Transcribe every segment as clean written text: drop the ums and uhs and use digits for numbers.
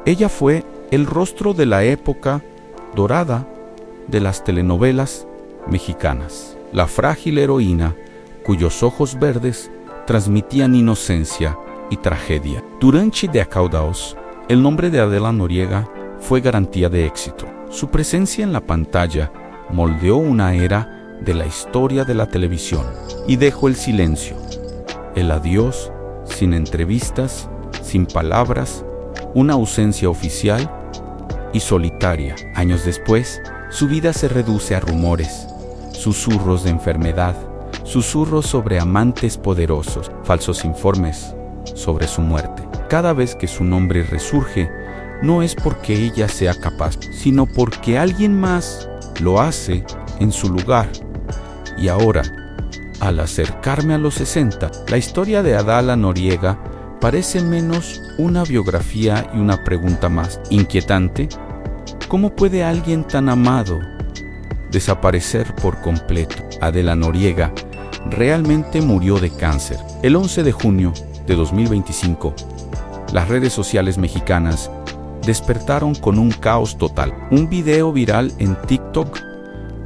Ella fue el rostro de la época dorada de las telenovelas mexicanas, la frágil heroína cuyos ojos verdes transmitían inocencia y tragedia. Durante décadas, el nombre de Adela Noriega fue garantía de éxito. Su presencia en la pantalla moldeó una era de la historia de la televisión y dejó el silencio, el adiós, sin entrevistas, sin palabras, una ausencia oficial y solitaria. Años después, su vida se reduce a rumores, susurros de enfermedad, susurros sobre amantes poderosos, falsos informes sobre su muerte. Cada vez que su nombre resurge, no es porque ella sea capaz, sino porque alguien más lo hace en su lugar. Y ahora, al acercarme a los 60, la historia de Adela Noriega parece menos una biografía y una pregunta más inquietante. ¿Cómo puede alguien tan amado desaparecer por completo? Adela Noriega realmente murió de cáncer. El 11 de junio de 2025, las redes sociales mexicanas despertaron con un caos total. Un video viral en TikTok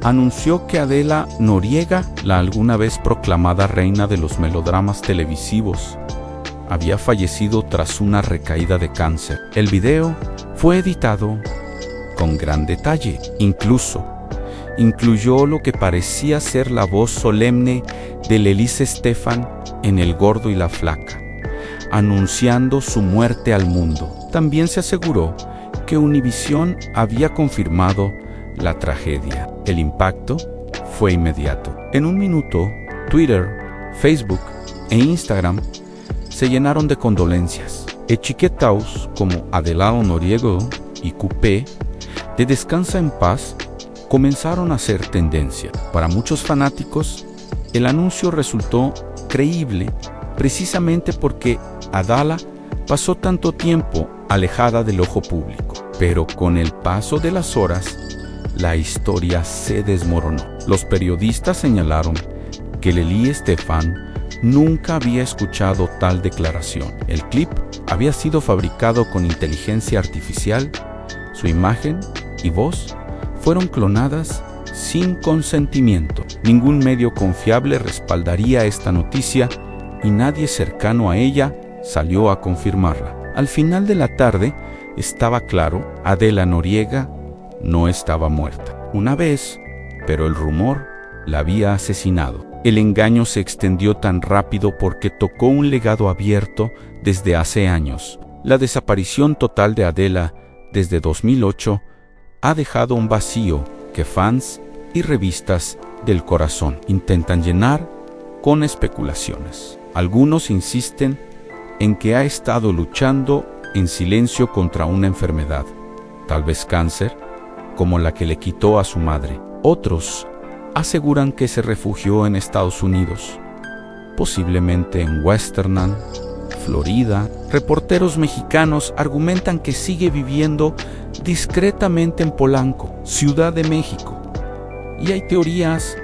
anunció que Adela Noriega, la alguna vez proclamada reina de los melodramas televisivos, había fallecido tras una recaída de cáncer. El video fue editado con gran detalle. Incluyó lo que parecía ser la voz solemne de Lelise Estefan en El Gordo y la Flaca, anunciando su muerte al mundo. También se aseguró que Univisión había confirmado la tragedia. El impacto fue inmediato. En un minuto, Twitter, Facebook e Instagram se llenaron de condolencias. Etiquetados como Adela Noriega y Coupé de Descansa en Paz comenzaron a ser tendencia. Para muchos fanáticos, el anuncio resultó creíble precisamente porque Adela pasó tanto tiempo alejada del ojo público. Pero con el paso de las horas, la historia se desmoronó. Los periodistas señalaron que Lelise Estefan nunca había escuchado tal declaración. El clip había sido fabricado con inteligencia artificial, su imagen y voz fueron clonadas sin consentimiento. Ningún medio confiable respaldaría esta noticia y nadie cercano a ella salió a confirmarla. Al final de la tarde estaba claro, Adela Noriega no estaba muerta. Una vez, pero el rumor la había asesinado. El engaño se extendió tan rápido porque tocó un legado abierto desde hace años. La desaparición total de Adela desde 2008 ha dejado un vacío que fans y revistas del corazón intentan llenar con especulaciones. Algunos insisten en que ha estado luchando en silencio contra una enfermedad, tal vez cáncer, como la que le quitó a su madre. Otros aseguran que se refugió en Estados Unidos, posiblemente en Westernan, Florida. Reporteros mexicanos argumentan que sigue viviendo discretamente en Polanco, Ciudad de México. Y hay teorías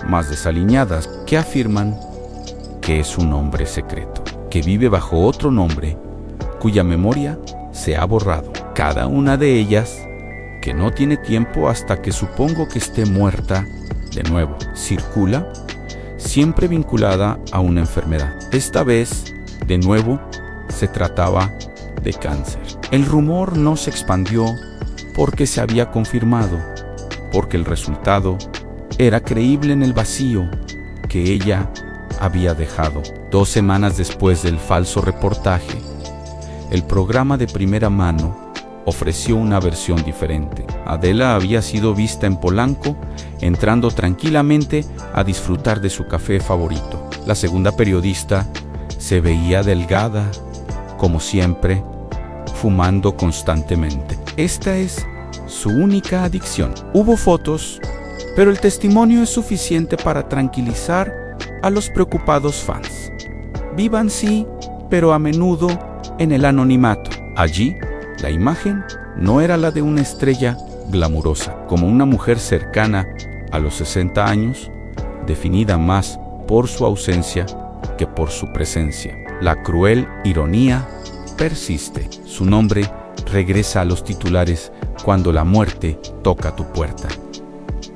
más desaliñadas que afirman que es un hombre secreto, que vive bajo otro nombre, cuya memoria se ha borrado. Cada una de ellas que no tiene tiempo hasta que supongo que esté muerta de nuevo. Circula, siempre vinculada a una enfermedad. Esta vez, de nuevo, se trataba de cáncer. El rumor no se expandió porque se había confirmado, porque el resultado era creíble en el vacío que ella había dejado. 2 semanas después del falso reportaje, el programa de Primera Mano ofreció una versión diferente. Adela había sido vista en Polanco, entrando tranquilamente a disfrutar de su café favorito. La segunda periodista se veía delgada, como siempre, fumando constantemente. Esta es su única adicción. Hubo fotos, pero el testimonio es suficiente para tranquilizar a los preocupados fans. Vivan sí, pero a menudo en el anonimato. Allí, la imagen no era la de una estrella glamurosa, como una mujer cercana a los 60 años, definida más por su ausencia que por su presencia. La cruel ironía persiste. Su nombre regresa a los titulares cuando la muerte toca tu puerta.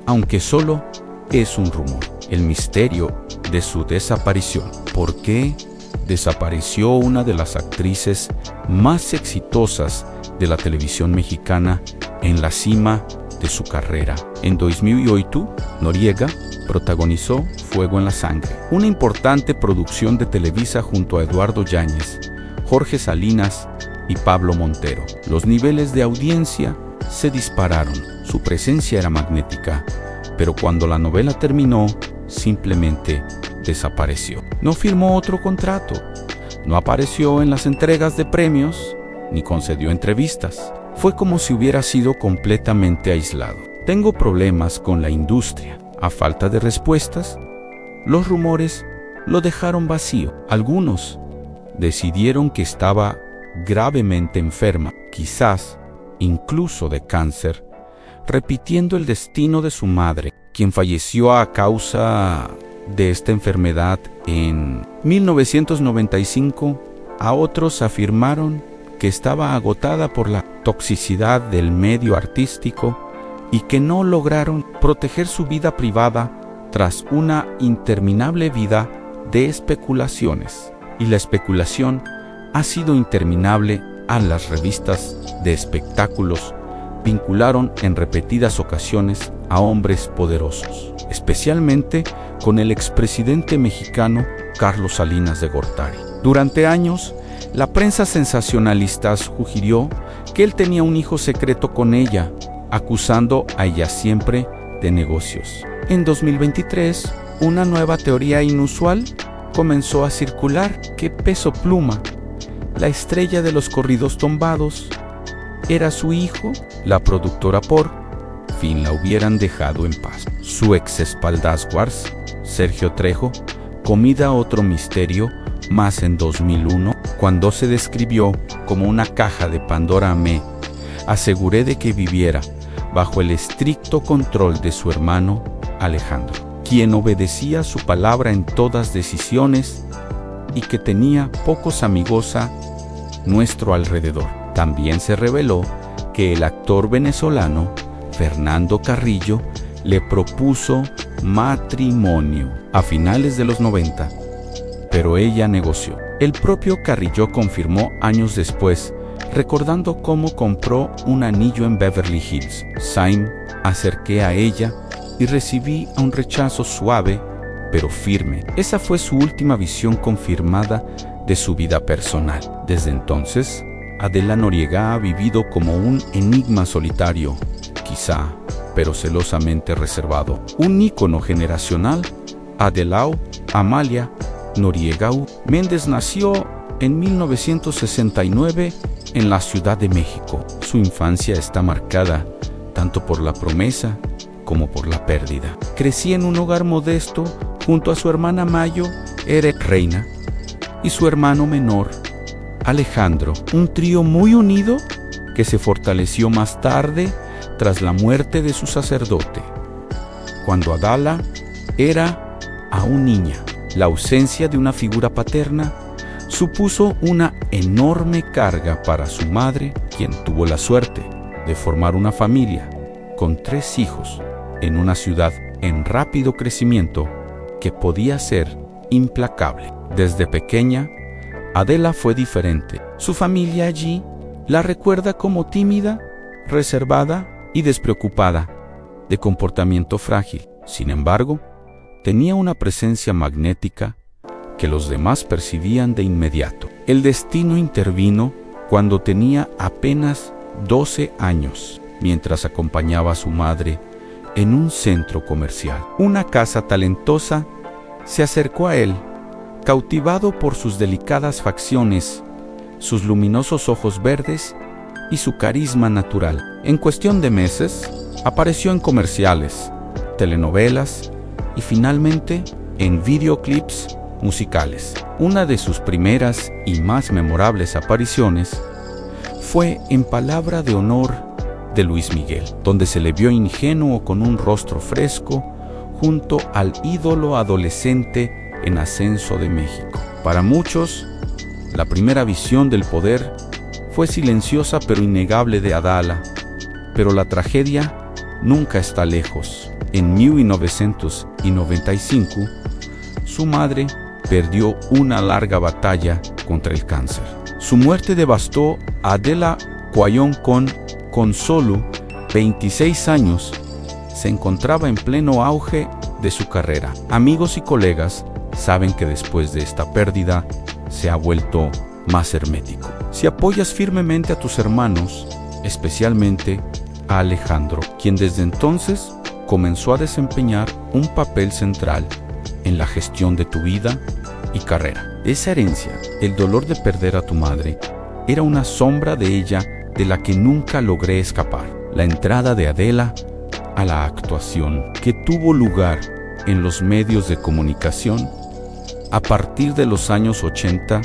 Aunque solo es un rumor, el misterio de su desaparición. ¿Por qué desapareció una de las actrices más exitosas de la televisión mexicana en la cima de su carrera? En 2008, Noriega protagonizó Fuego en la Sangre, una importante producción de Televisa junto a Eduardo Yáñez, Jorge Salinas y Pablo Montero. Los niveles de audiencia se dispararon, su presencia era magnética, pero cuando la novela terminó, simplemente desapareció. No firmó otro contrato, no apareció en las entregas de premios, ni concedió entrevistas. Fue como si hubiera sido completamente aislado. Tengo problemas con la industria. A falta de respuestas, los rumores lo dejaron vacío. Algunos decidieron que estaba gravemente enferma, quizás incluso de cáncer, repitiendo el destino de su madre, quien falleció a causa de esta enfermedad en 1995. A otros afirmaron que estaba agotada por la toxicidad del medio artístico y que no lograron proteger su vida privada tras una interminable vida de especulaciones. Y la especulación ha sido interminable. A las revistas de espectáculos vincularon en repetidas ocasiones a hombres poderosos, especialmente con el expresidente mexicano Carlos Salinas de Gortari. Durante años, la prensa sensacionalista sugirió que él tenía un hijo secreto con ella, acusando a ella siempre de negocios. En 2023, una nueva teoría inusual comenzó a circular, que Peso Pluma, la estrella de los corridos tumbados, era su hijo. La productora por fin la hubieran dejado en paz. Su ex espaldasguas, Sergio Trejo, comida otro misterio más en 2001, cuando se describió como una caja de Pandora. Me aseguré de que viviera bajo el estricto control de su hermano Alejandro, quien obedecía su palabra en todas decisiones y que tenía pocos amigos a nuestro alrededor. También se reveló que el actor venezolano Fernando Carrillo le propuso matrimonio a finales de los 90, pero ella negoció. El propio Carrillo confirmó años después, recordando cómo compró un anillo en Beverly Hills. Saim, acerqué a ella y recibí un rechazo suave pero firme. Esa fue su última visión confirmada de su vida personal. Desde entonces, Adela Noriega ha vivido como un enigma solitario, quizá, pero celosamente reservado. Un ícono generacional, Adelao Amalia Noriega Méndez nació en 1969 en la Ciudad de México. Su infancia está marcada tanto por la promesa como por la pérdida. Crecí en un hogar modesto junto a su hermana Mayo, Reina, y su hermano menor, Alejandro, un trío muy unido que se fortaleció más tarde tras la muerte de su sacerdote. Cuando Adela era aún niña, la ausencia de una figura paterna supuso una enorme carga para su madre, quien tuvo la suerte de formar una familia con 3 hijos en una ciudad en rápido crecimiento que podía ser implacable. Desde pequeña, Adela fue diferente. Su familia allí la recuerda como tímida, reservada y despreocupada, de comportamiento frágil. Sin embargo, tenía una presencia magnética que los demás percibían de inmediato. El destino intervino cuando tenía apenas 12 años, mientras acompañaba a su madre en un centro comercial. Una casa talentosa se acercó a él, cautivado por sus delicadas facciones, sus luminosos ojos verdes y su carisma natural. En cuestión de meses, apareció en comerciales, telenovelas y finalmente en videoclips musicales. Una de sus primeras y más memorables apariciones fue en Palabra de Honor de Luis Miguel, donde se le vio ingenuo con un rostro fresco junto al ídolo adolescente en ascenso de México. Para muchos, la primera visión del poder fue silenciosa pero innegable de Adela, pero la tragedia nunca está lejos. En 1995, su madre perdió una larga batalla contra el cáncer. Su muerte devastó a Adela Cuayón con solo 26 años. Se encontraba en pleno auge de su carrera. Amigos y colegas saben que después de esta pérdida se ha vuelto más hermético. Si apoyas firmemente a tus hermanos, especialmente a Alejandro, quien desde entonces comenzó a desempeñar un papel central en la gestión de tu vida y carrera. Esa herencia, el dolor de perder a tu madre, era una sombra de ella de la que nunca logré escapar. La entrada de Adela a la actuación, que tuvo lugar en los medios de comunicación a partir de los años 80,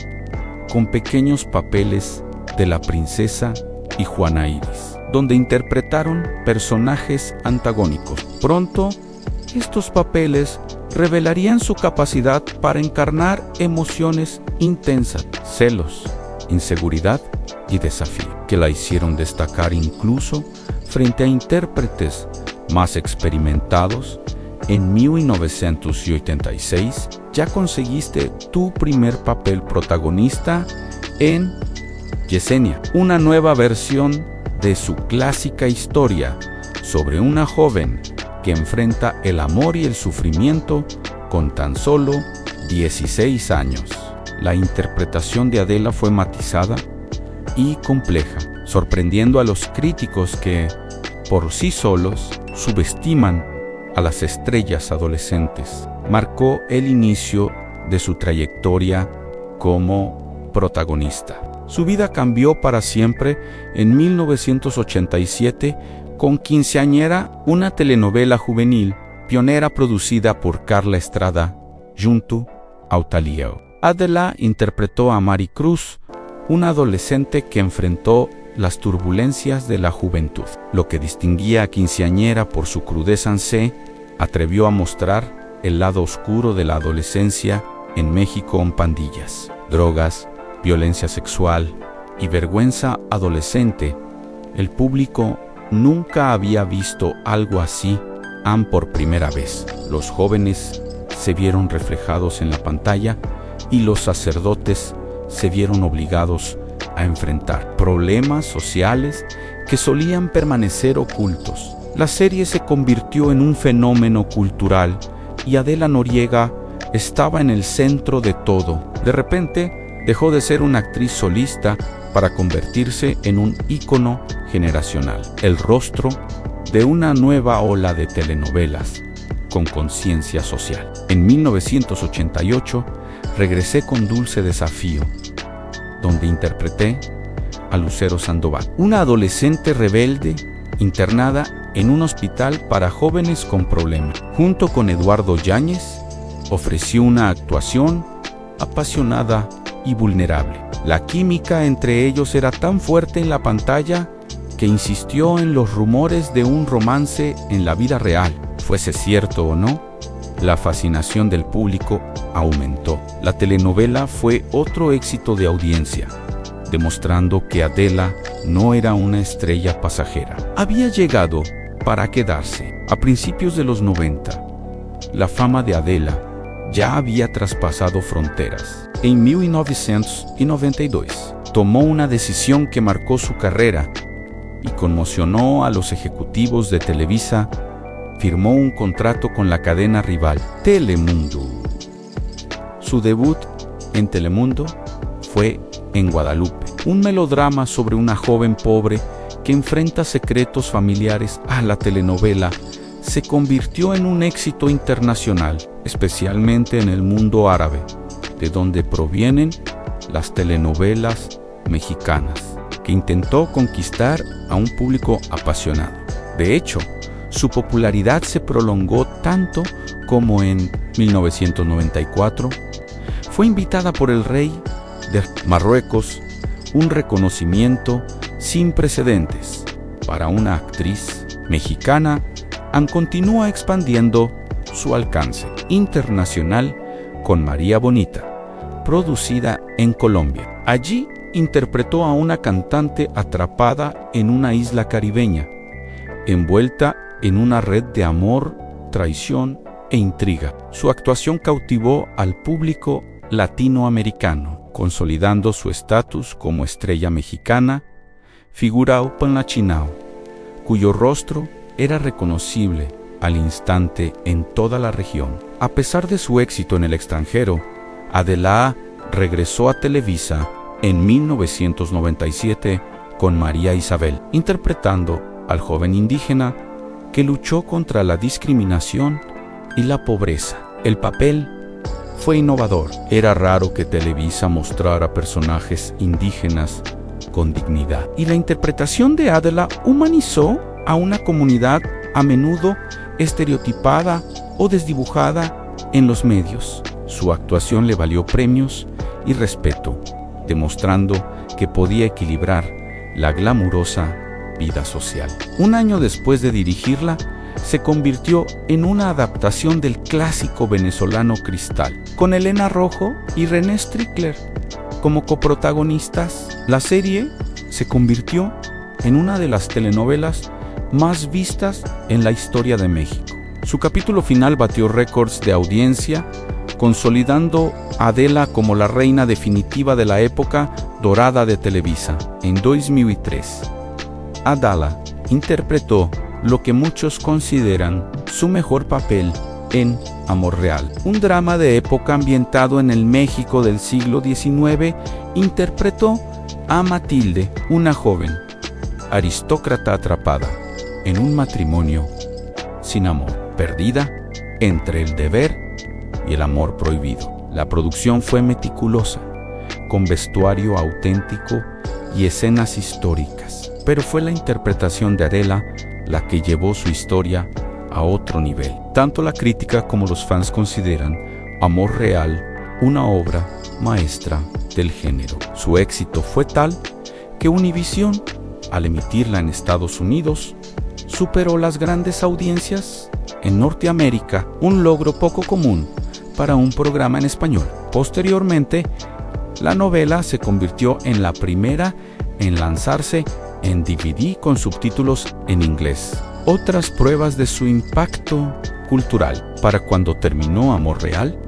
con pequeños papeles de La Princesa y Juana Iris, donde interpretaron personajes antagónicos. Pronto, estos papeles revelarían su capacidad para encarnar emociones intensas, celos, inseguridad y desafío, que la hicieron destacar incluso frente a intérpretes más experimentados. En 1986 ya conseguiste tu primer papel protagonista en Yesenia, una nueva versión de su clásica historia sobre una joven que enfrenta el amor y el sufrimiento con tan solo 16 años. La interpretación de Adela fue matizada y compleja, sorprendiendo a los críticos que, por sí solos, subestiman a las estrellas adolescentes. Marcó el inicio de su trayectoria como protagonista. Su vida cambió para siempre en 1987 con Quinceañera, una telenovela juvenil pionera producida por Carla Estrada junto a Utaliao. Adela interpretó a Mari Cruz, una adolescente que enfrentó las turbulencias de la juventud. Lo que distinguía a Quinceañera por su crudeza, se atrevió a mostrar el lado oscuro de la adolescencia en México, con pandillas, drogas, violencia sexual y vergüenza adolescente. El público nunca había visto algo así por primera vez. Los jóvenes se vieron reflejados en la pantalla y los sacerdotes se vieron obligados a enfrentar problemas sociales que solían permanecer ocultos. La serie se convirtió en un fenómeno cultural y Adela Noriega estaba en el centro de todo. De repente, dejó de ser una actriz solista para convertirse en un ícono generacional, el rostro de una nueva ola de telenovelas con conciencia social. En 1988 regresé con Dulce Desafío, donde interpreté a Lucero Sandoval, una adolescente rebelde internada en un hospital para jóvenes con problemas. Junto con Eduardo Yáñez, ofreció una actuación apasionada y vulnerable. La química entre ellos era tan fuerte en la pantalla que insistió en los rumores de un romance en la vida real. Fuese cierto o no, la fascinación del público aumentó. La telenovela fue otro éxito de audiencia, demostrando que Adela no era una estrella pasajera. Había llegado para quedarse. A principios de los 90, la fama de Adela ya había traspasado fronteras. En 1992, tomó una decisión que marcó su carrera y conmocionó a los ejecutivos de Televisa. Firmó un contrato con la cadena rival, Telemundo. Su debut en Telemundo fue en Guadalupe, un melodrama sobre una joven pobre que enfrenta secretos familiares. La telenovela se convirtió en un éxito internacional, especialmente en el mundo árabe, de donde provienen las telenovelas mexicanas, que intentó conquistar a un público apasionado. De hecho, su popularidad se prolongó tanto como en 1994 fue invitada por el rey de Marruecos, un reconocimiento sin precedentes para una actriz mexicana. Continúa expandiendo su alcance internacional con María Bonita, producida en Colombia. Allí interpretó a una cantante atrapada en una isla caribeña, envuelta en una red de amor, traición e intriga. Su actuación cautivó al público latinoamericano, consolidando su estatus como estrella mexicana, figura upanlachinao, cuyo rostro era reconocible al instante en toda la región. A pesar de su éxito en el extranjero, Adela regresó a Televisa en 1997 con María Isabel, interpretando al joven indígena que luchó contra la discriminación y la pobreza. El papel fue innovador. Era raro que Televisa mostrara personajes indígenas con dignidad. Y la interpretación de Adela humanizó a una comunidad a menudo estereotipada o desdibujada en los medios. Su actuación le valió premios y respeto, demostrando que podía equilibrar la glamurosa vida social. Un año después de dirigirla, se convirtió en una adaptación del clásico venezolano Cristal, con Elena Rojo y René Strickler como coprotagonistas. La serie se convirtió en una de las telenovelas más vistas en la historia de México. Su capítulo final batió récords de audiencia, consolidando a Adela como la reina definitiva de la época dorada de Televisa. En 2003, Adela interpretó lo que muchos consideran su mejor papel en Amor Real, un drama de época ambientado en el México del siglo XIX. Interpretó a Matilde, una joven aristócrata atrapada en un matrimonio sin amor, perdida entre el deber y el amor prohibido. La producción fue meticulosa, con vestuario auténtico y escenas históricas, pero fue la interpretación de Adela la que llevó su historia a otro nivel. Tanto la crítica como los fans consideran Amor Real una obra maestra del género. Su éxito fue tal que Univision, al emitirla en Estados Unidos, superó las grandes audiencias en Norteamérica, un logro poco común para un programa en español. Posteriormente, la novela se convirtió en la primera en lanzarse en DVD con subtítulos en inglés. Otras pruebas de su impacto cultural. Para cuando terminó Amor Real,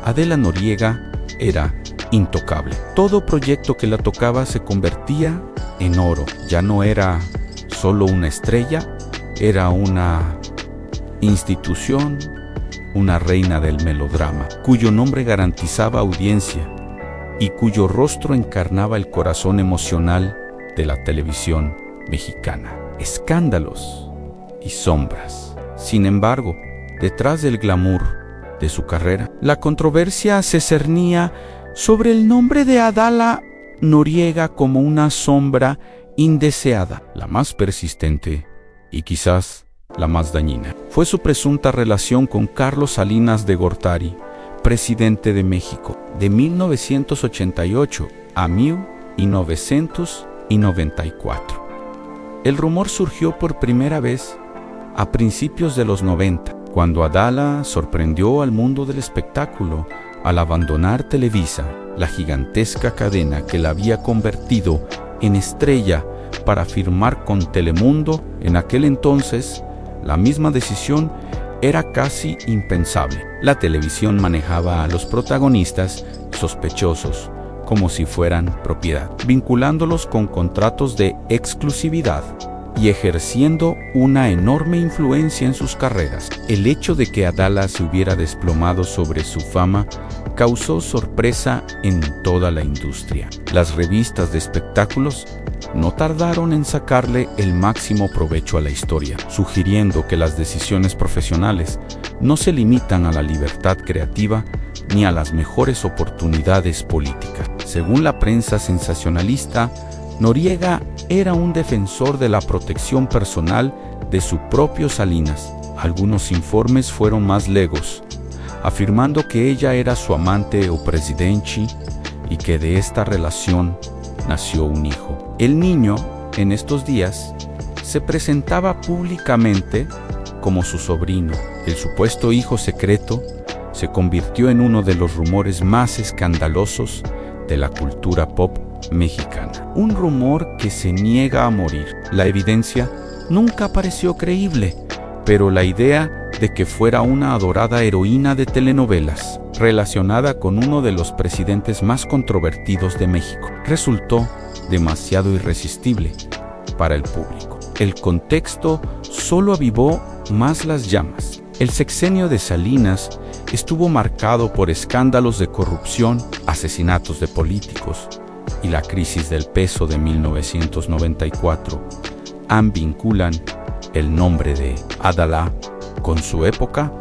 Adela Noriega era intocable. Todo proyecto que la tocaba se convertía en oro. Ya no era solo una estrella, era una institución, una reina del melodrama, cuyo nombre garantizaba audiencia y cuyo rostro encarnaba el corazón emocional de la televisión mexicana. Escándalos y sombras. Sin embargo, detrás del glamour de su carrera, la controversia se cernía sobre el nombre de Adela Noriega como una sombra indeseada. La más persistente y quizás la más dañina fue su presunta relación con Carlos Salinas de Gortari, presidente de México, de 1988 a 1994. El rumor surgió por primera vez a principios de los 90, cuando Adela sorprendió al mundo del espectáculo al abandonar Televisa, la gigantesca cadena que la había convertido en estrella, para firmar con Telemundo. En aquel entonces, la misma decisión era casi impensable. La televisión manejaba a los protagonistas sospechosos como si fueran propiedad, vinculándolos con contratos de exclusividad y ejerciendo una enorme influencia en sus carreras. El hecho de que Adela se hubiera desplomado sobre su fama causó sorpresa en toda la industria. Las revistas de espectáculos no tardaron en sacarle el máximo provecho a la historia, sugiriendo que las decisiones profesionales no se limitan a la libertad creativa ni a las mejores oportunidades políticas. Según la prensa sensacionalista, Noriega era un defensor de la protección personal de su propio Salinas. Algunos informes fueron más legos, afirmando que ella era su amante o presidente y que de esta relación nació un hijo. El niño, en estos días, se presentaba públicamente como su sobrino. El supuesto hijo secreto se convirtió en uno de los rumores más escandalosos de la cultura pop mexicana. Un rumor que se niega a morir. La evidencia nunca pareció creíble, pero la idea de que fuera una adorada heroína de telenovelas, relacionada con uno de los presidentes más controvertidos de México, resultó demasiado irresistible para el público. El contexto solo avivó más las llamas. El sexenio de Salinas estuvo marcado por escándalos de corrupción, asesinatos de políticos y la crisis del peso de 1994 vinculan el nombre de Adela con su época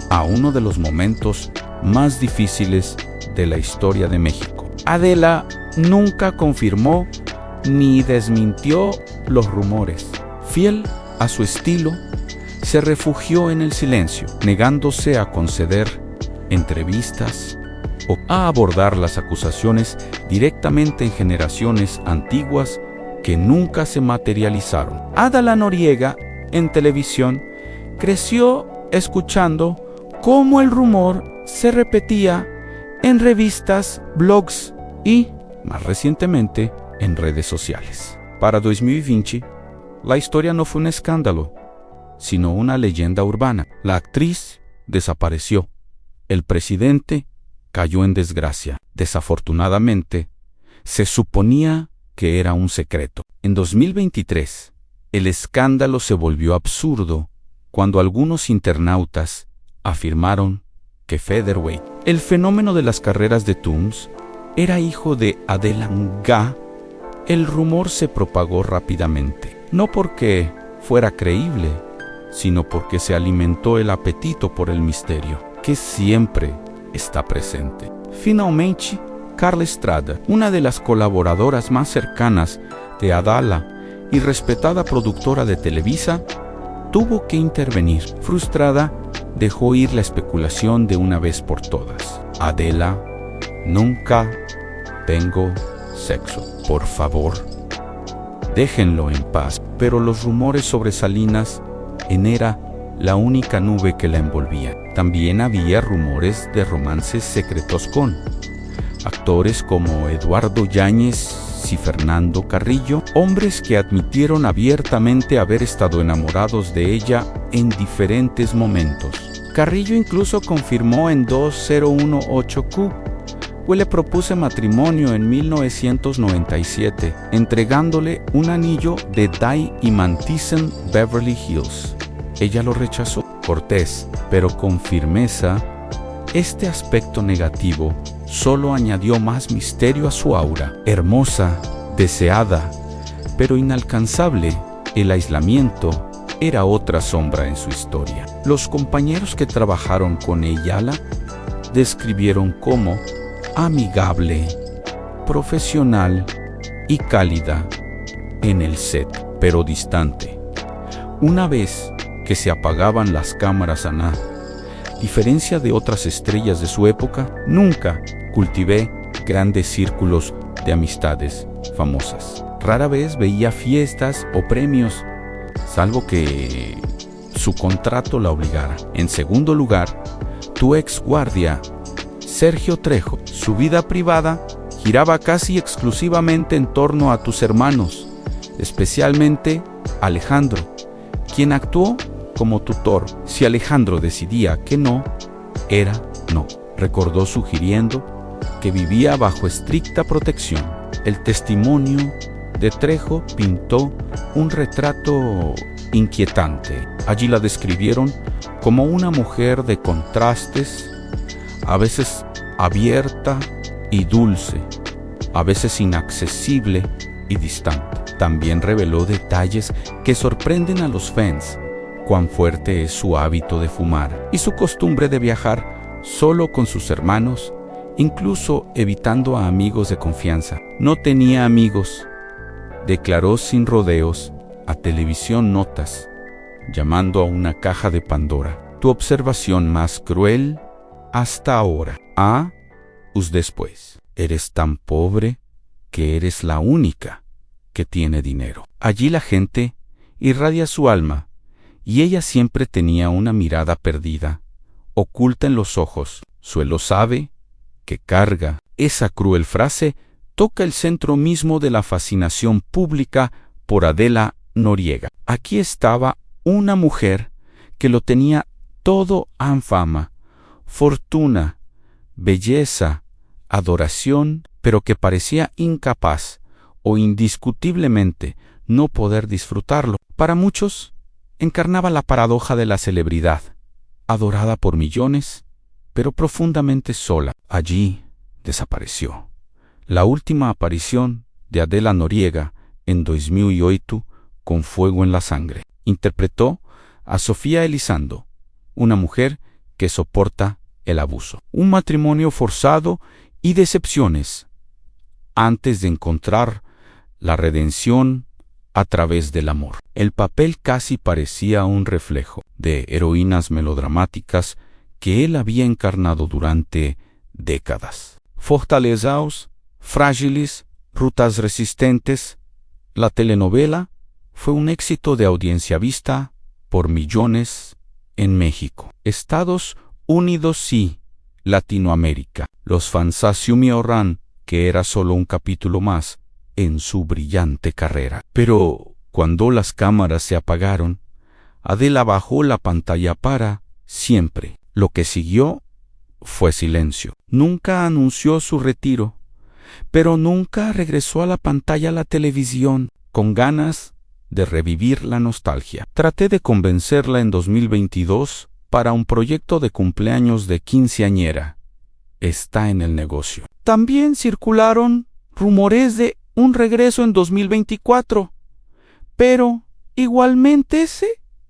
a uno de los momentos más difíciles de la historia de México. Adela nunca confirmó ni desmintió los rumores. Fiel a su estilo, se refugió en el silencio, negándose a conceder entrevistas o a abordar las acusaciones directamente en generaciones antiguas que nunca se materializaron. Adela Noriega, en televisión, creció escuchando cómo el rumor se repetía en revistas, blogs y, más recientemente, en redes sociales. Para 2020, la historia no fue un escándalo, sino una leyenda urbana. La actriz desapareció. El presidente cayó en desgracia. Desafortunadamente, se suponía que era un secreto. En 2023, el escándalo se volvió absurdo cuando algunos internautas afirmaron que Featherweight, el fenómeno de las carreras de Tooms, era hijo de Adela Nga. El rumor se propagó rápidamente, no porque fuera creíble, sino porque se alimentó el apetito por el misterio, que siempre está presente. Finalmente, Carla Estrada, una de las colaboradoras más cercanas de Adela y respetada productora de Televisa, tuvo que intervenir. Frustrada, dejó ir la especulación de una vez por todas. Adela, nunca tengo sexo. Por favor, déjenlo en paz. Pero los rumores sobre Salinas era la única nube que la envolvía. También había rumores de romances secretos con actores como Eduardo Yáñez y Fernando Carrillo, hombres que admitieron abiertamente haber estado enamorados de ella en diferentes momentos. Carrillo incluso confirmó en 2018Q que le propuse matrimonio en 1997, entregándole un anillo de Diamantisen Beverly Hills. Ella lo rechazó, cortés, pero con firmeza. Este aspecto negativo solo añadió más misterio a su aura. Hermosa, deseada, pero inalcanzable, el aislamiento era otra sombra en su historia. Los compañeros que trabajaron con ella la describieron como amigable, profesional y cálida en el set, pero distante. Una vez que se apagaban las cámaras, a diferencia de otras estrellas de su época, nunca cultivé grandes círculos de amistades famosas. Rara vez veía fiestas o premios, salvo que su contrato la obligara. En segundo lugar, tu ex guardia, Sergio Trejo. Su vida privada giraba casi exclusivamente en torno a tus hermanos, especialmente Alejandro, quien actuó como tutor. Si Alejandro decidía que no, era no, recordó, sugiriendo que vivía bajo estricta protección. El testimonio de Trejo pintó un retrato inquietante. Allí la describieron como una mujer de contrastes, a veces abierta y dulce, a veces inaccesible y distante. También reveló detalles que sorprenden a los fans: cuán fuerte es su hábito de fumar y su costumbre de viajar solo con sus hermanos, incluso evitando a amigos de confianza. No tenía amigos, declaró sin rodeos a Televisión Notas, llamando a una caja de Pandora. Tu observación más cruel hasta ahora. Después, eres tan pobre que eres la única que tiene dinero. Allí la gente irradia su alma, y ella siempre tenía una mirada perdida, oculta en los ojos. Suelo sabe que carga esa cruel frase toca el centro mismo de la fascinación pública por Adela Noriega. Aquí estaba una mujer que lo tenía todo en fama, fortuna, belleza, adoración, pero que parecía incapaz o indiscutiblemente no poder disfrutarlo. Para muchos, encarnaba la paradoja de la celebridad, adorada por millones, pero profundamente sola. Allí desapareció. La última aparición de Adela Noriega en 2008 con Fuego en la Sangre. Interpretó a Sofía Elizondo, una mujer que soporta el abuso. Un matrimonio forzado y decepciones antes de encontrar la redención a través del amor. El papel casi parecía un reflejo de heroínas melodramáticas que él había encarnado durante décadas. Fortalezados, frágiles, rutas resistentes, la telenovela fue un éxito de audiencia vista por millones en México, Estados Unidos y Latinoamérica. Los fans asumieron que era solo un capítulo más en su brillante carrera. Pero cuando las cámaras se apagaron, Adela bajó la pantalla para siempre. Lo que siguió fue silencio. Nunca anunció su retiro, pero nunca regresó a la pantalla la televisión con ganas de revivir la nostalgia. Traté de convencerla en 2022 para un proyecto de cumpleaños de quinceañera. Está en el negocio. También circularon rumores de un regreso en 2024, pero igualmente se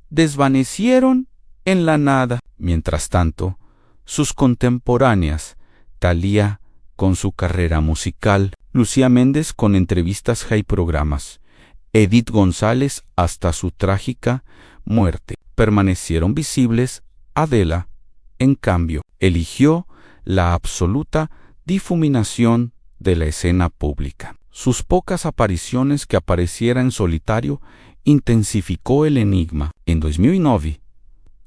desvanecieron en la nada. Mientras tanto, sus contemporáneas, Thalía con su carrera musical, Lucía Méndez con entrevistas y programas, Edith González hasta su trágica muerte, permanecieron visibles. Adela, en cambio, eligió la absoluta difuminación de la escena pública. Sus pocas apariciones que apareciera en solitario intensificó el enigma. En 2009,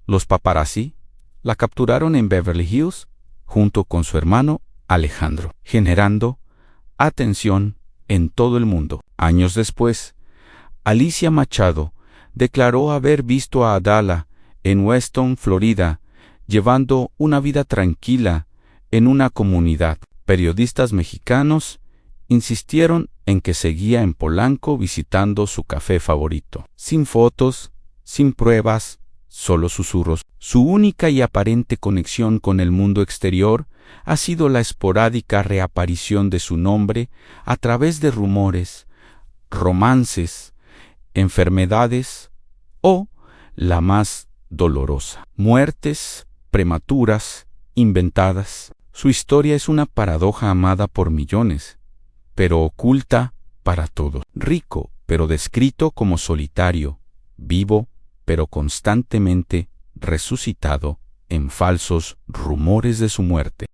los paparazzi la capturaron en Beverly Hills junto con su hermano Alejandro, generando atención en todo el mundo. Años después, Alicia Machado declaró haber visto a Adela en Weston, Florida, llevando una vida tranquila en una comunidad. Periodistas mexicanos insistieron en que seguía en Polanco visitando su café favorito. Sin fotos, sin pruebas, solo susurros. Su única y aparente conexión con el mundo exterior ha sido la esporádica reaparición de su nombre a través de rumores, romances, enfermedades o, la más dolorosa, muertes prematuras, inventadas. Su historia es una paradoja amada por millones, pero oculta para todos. Rico, pero descrito como solitario, vivo, pero constantemente resucitado en falsos rumores de su muerte.